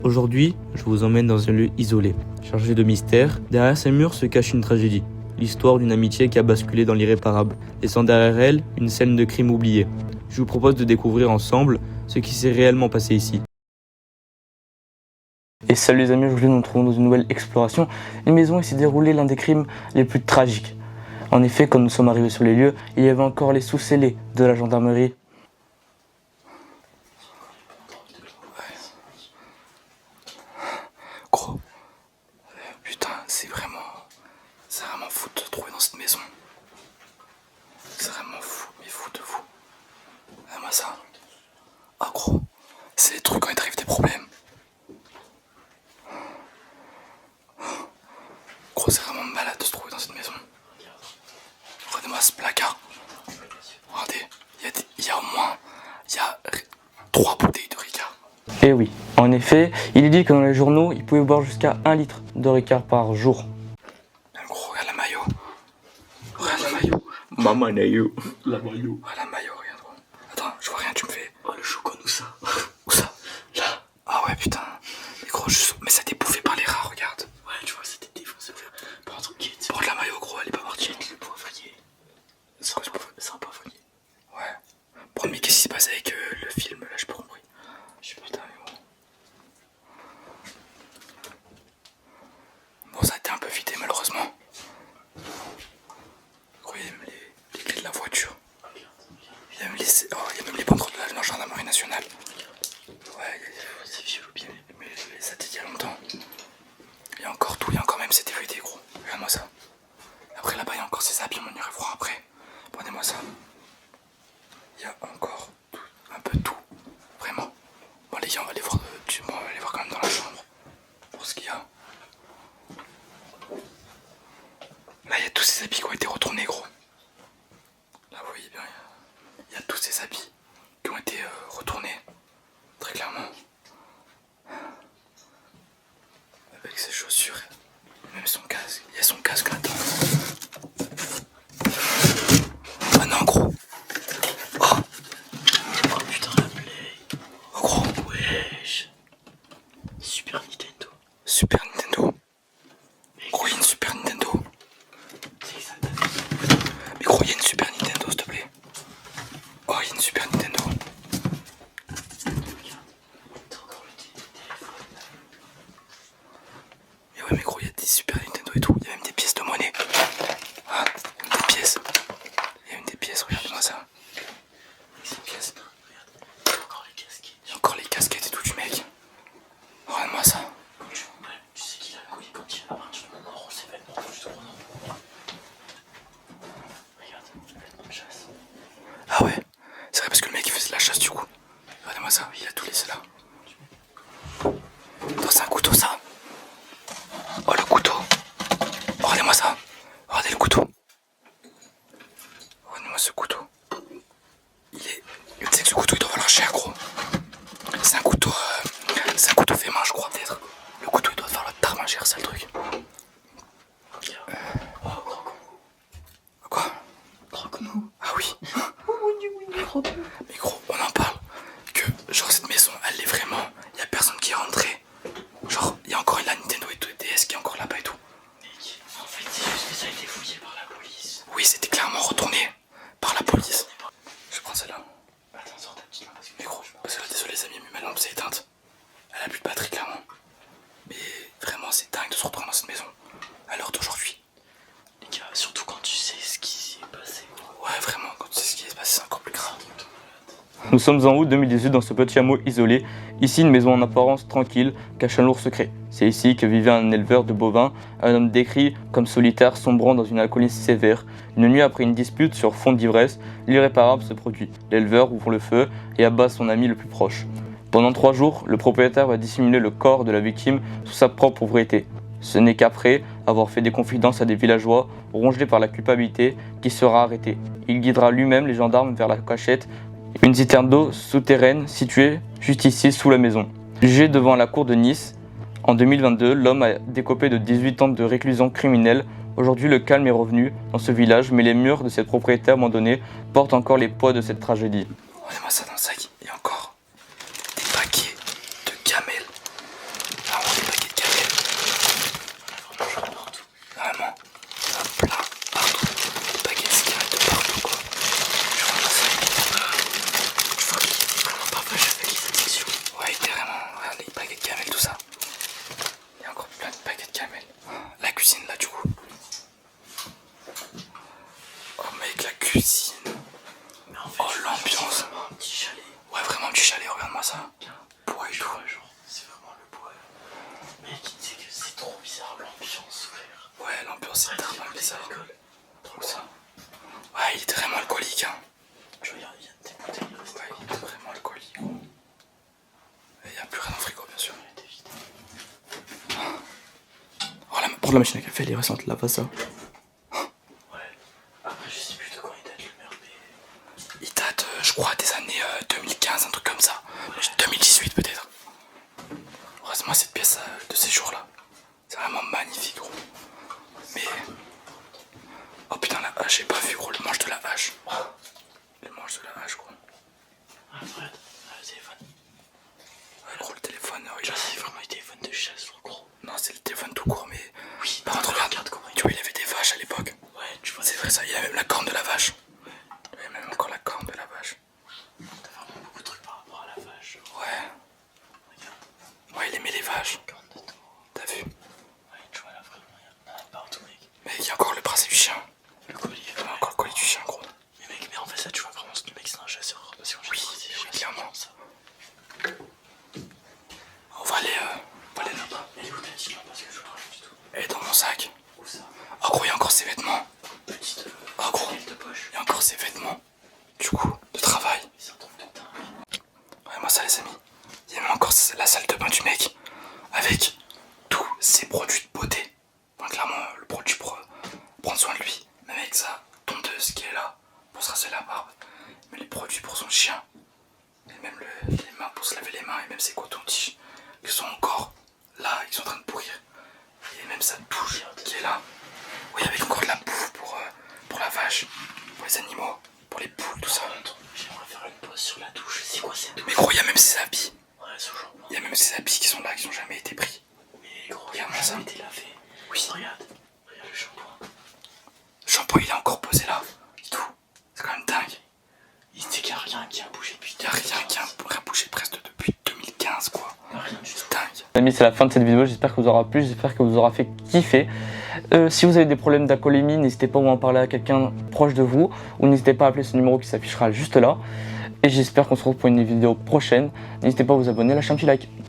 Aujourd'hui, je vous emmène dans un lieu isolé, chargé de mystère. Derrière ces murs se cache une tragédie. L'histoire d'une amitié qui a basculé dans l'irréparable, laissant derrière elle une scène de crime oubliée. Je vous propose de découvrir ensemble ce qui s'est réellement passé ici. Et salut les amis, aujourd'hui nous nous trouvons dans une nouvelle exploration, une maison où s'est déroulé l'un des crimes les plus tragiques. En effet, quand nous sommes arrivés sur les lieux, il y avait encore les sous-scellés de la gendarmerie. Gros, putain, c'est vraiment fou de te trouver dans cette maison. C'est vraiment fou, mais fou de fou. Regarde-moi ça. Ah gros, c'est les trucs quand il t'arrive des problèmes. Gros, c'est vraiment malade de se trouver dans cette maison. Regardez-moi ce placard. Regardez, il y a au moins 3 bouteilles de Ricard. Et oui, en effet, il est dit que dans les journaux, il pouvait boire jusqu'à 1 litre de Ricard par jour. Même gros, regarde la maillot. Regarde la maillot. Maman Nayo. La maillot. Ah la maillot, regarde gros. Attends, je vois rien, tu me fais. Oh le chocon, où ça? Où ça? Là. Ah ouais putain. Mais gros, mais ça a été bouffé par les rats, regarde. Ouais, tu vois, c'était défoncé par un truc qui est. Porte la maillot gros, elle est pas morte. Le poivrier. C'est un poivrier. Ouais. Bon mais qu'est-ce qui s'est passé avec le film là, j'ai pas compris. Je sais pas. Putain mais gros. Bon ça a été un peu vidé malheureusement. Gros il y a même les clés de la voiture. Il y a même les banderoles de la gendarmerie nationale. Ouais, C'est vieux ou bien. mais ça date il y a longtemps. Il y a encore tout, il y a encore même ces DVD gros. Regarde-moi ça. Après là-bas il y a encore ces habits, on ira voir après. Prenez-moi ça. Il y a encore tout, un peu tout. Vraiment. Bon les gars, on va aller voir, on va aller voir quand même dans la chambre. Pour ce qu'il y a. Là il y a tous ces habits qui ont été retournés gros. Là vous voyez bien, il y a tous ces habits qui ont été retournés. Très clairement. Avec ses chaussures. Même son casque. Il y a son casque là-dedans. Ah non gros. Oh. Oh putain, la Play. Oh gros. Wesh. Super Nintendo. Super Nintendo. Gros, il y a une Super Nintendo. C'est ça, t'as vu. Mais gros, il y a une Super Nintendo, s'il te plaît. Oh, il y a une Super Nintendo. T'as encore le téléphone. Mais ouais, mais gros, il y a des Super Nintendo et tout. Il y a même des pièces de monnaie. Ah, des pièces. Il y a même des pièces, regardez-moi ça. C'est une pièce. Regarde. T'as encore les casquettes. Il y a encore les casquettes et tout du mec. Regarde-moi ça. Tu sais qu'il a couillé quand il a à partir du moment où c'est vêtements juste pour nous. Regarde, vêtements de chasse. Ah ouais, c'est vrai parce que le mec il faisait de la chasse du coup. Regardez-moi ça, il a tout laissé là. Attends, c'est un couteau ça. Oh le couteau. Oh, regardez-moi ça. Regardez le couteau. Regardez-moi ce couteau. Tu sais que ce couteau il doit valoir cher gros. C'est un couteau fait main je crois peut-être. Le couteau il doit valoir tellement cher, c'est le truc. Oh, croque. Quoi? Croque-nous. Ah oui. Mais gros, on en parle que genre cette maison elle est vraiment, il y a personne qui est rentré. Genre il y a encore la Nintendo et tout, et DS qui est encore là-bas et tout. Mec, en fait, c'est juste que ça a été fouillé par la police. Oui, c'était clairement retourné par la police. Je prends celle-là. Attends, sors ta petite main parce que. Mais gros, parce que là, désolé les amis, mais ma lampe s'est éteinte. Elle a plus de batterie clairement. Mais vraiment c'est dingue de se retrouver dans cette maison à l'heure d'aujourd'hui. Les gars, surtout quand tu sais ce qui s'est passé. Ouais vraiment, quand tu sais ce qui est passé c'est encore plus grave. Nous sommes en août 2018 dans ce petit hameau isolé. Ici, une maison en apparence tranquille cache un lourd secret. C'est ici que vivait un éleveur de bovins, un homme décrit comme solitaire sombrant dans une alcoolisme sévère. Une nuit après une dispute sur fond d'ivresse, l'irréparable se produit. L'éleveur ouvre le feu et abat son ami le plus proche. Pendant 3 jours, le propriétaire va dissimuler le corps de la victime sous sa propre propriété. Ce n'est qu'après avoir fait des confidences à des villageois, rongés par la culpabilité, qu'il sera arrêté. Il guidera lui-même les gendarmes vers la cachette, une citerne d'eau souterraine située juste ici sous la maison. Jugé devant la cour de Nice, en 2022, l'homme a décopé de 18 ans de réclusion criminelle. Aujourd'hui, le calme est revenu dans ce village, mais les murs de cette propriété abandonnée portent encore les poids de cette tragédie. Regardez-moi ça dans le sac, il y a encore des paquets de gamelles. ça. Où ça? Ouais, il était vraiment alcoolique, hein. Tu regardes, il y a des bouteilles, il reste Ouais, il était vraiment alcoolique. Et il n'y a plus rien dans le frigo, bien sûr. Oh, pour la machine à café, elle est récente, là, pas ça. Après, je sais plus de quand il date le mur, mais. Il date, je crois, des années 2015, un truc comme ça. 2018 peut-être. Heureusement, cette pièce de ces jours-là. C'est vraiment magnifique, gros. Mais. Oh putain, la hache, j'ai pas vu, gros, le manche de la hache. Le manche de la hache, gros. Ah, Fred, le téléphone. Ouais, gros, le téléphone, il Tu a. vois, c'est vraiment le téléphone de chasse, trop gros. Non, c'est le téléphone tout court, mais. Oui, Par contre, regarde comment il. Tu vois, il avait des vaches à l'époque. Ouais, tu vois, C'est vrai, ça, il a même la corne de la vache. Il avait même encore la corne de la vache. t'as vraiment beaucoup de trucs par rapport à la vache. Ouais. Regarde, Ouais, il aimait les vaches. corne de taureau. T'as vu? Ouais, tu vois, là, vraiment, il y en a partout, mec. Mais il y a encore le bracelet du chien. Le collier. Il y a encore le collier du chien, gros. Mais mec, mais en fait, ça, tu vois vraiment, ce mec, c'est un chasseur. Parce qu'on Oui, c'est oui, clairement. ça. On va aller là-bas. Elle est où ta petite lampe? Parce que je vois rien du tout. Elle est dans mon sac. Où ça? Oh, gros, il y a encore ses vêtements. Petite. Oh, gros, Pelle de poche. il y a encore ses vêtements. Du coup, de travail. Mais c'est un truc de dingue. Ouais, moi, ça, les amis. Il y a même encore la salle de bain du mec. Avec tous ses produits de beauté. Enfin, clairement, le produit pour prendre soin de lui. Même avec sa tondeuse qui est là pour se raser la barbe. Mais les produits pour son chien. Et même les mains pour se laver les mains. Et même ses cotons-tiges qui sont encore là, qui sont en train de pourrir. Et même sa douche qui est là. Oui, avec encore de la bouffe pour la vache, pour les animaux, pour les poules, tout ça. J'aimerais faire une pause sur la douche. C'est quoi cette douche? Mais gros, il y a même ses habits. Ouais, ce genre. Il y a même ses habits qui sont là, qui n'ont jamais été pris. Mais gros, il Regarde a ça. jamais été lavé. Oui. Regarde. Regarde le shampoing. Le shampoing, il est encore posé là. Et tout. C'est quand même dingue. Il sait qu'il n'y a rien qui a bougé depuis. Il n'y a rien qui a bougé presque depuis 2015, quoi. Rien du tout. C'est dingue. Les amis, c'est la fin de cette vidéo, j'espère que vous aura plu, j'espère que vous aura fait kiffer. Si vous avez des problèmes d'alcoolémie, n'hésitez pas à en parler à quelqu'un proche de vous, ou n'hésitez pas à appeler ce numéro qui s'affichera juste là. Et j'espère qu'on se retrouve pour une vidéo prochaine. N'hésitez pas à vous abonner, lâcher un petit like.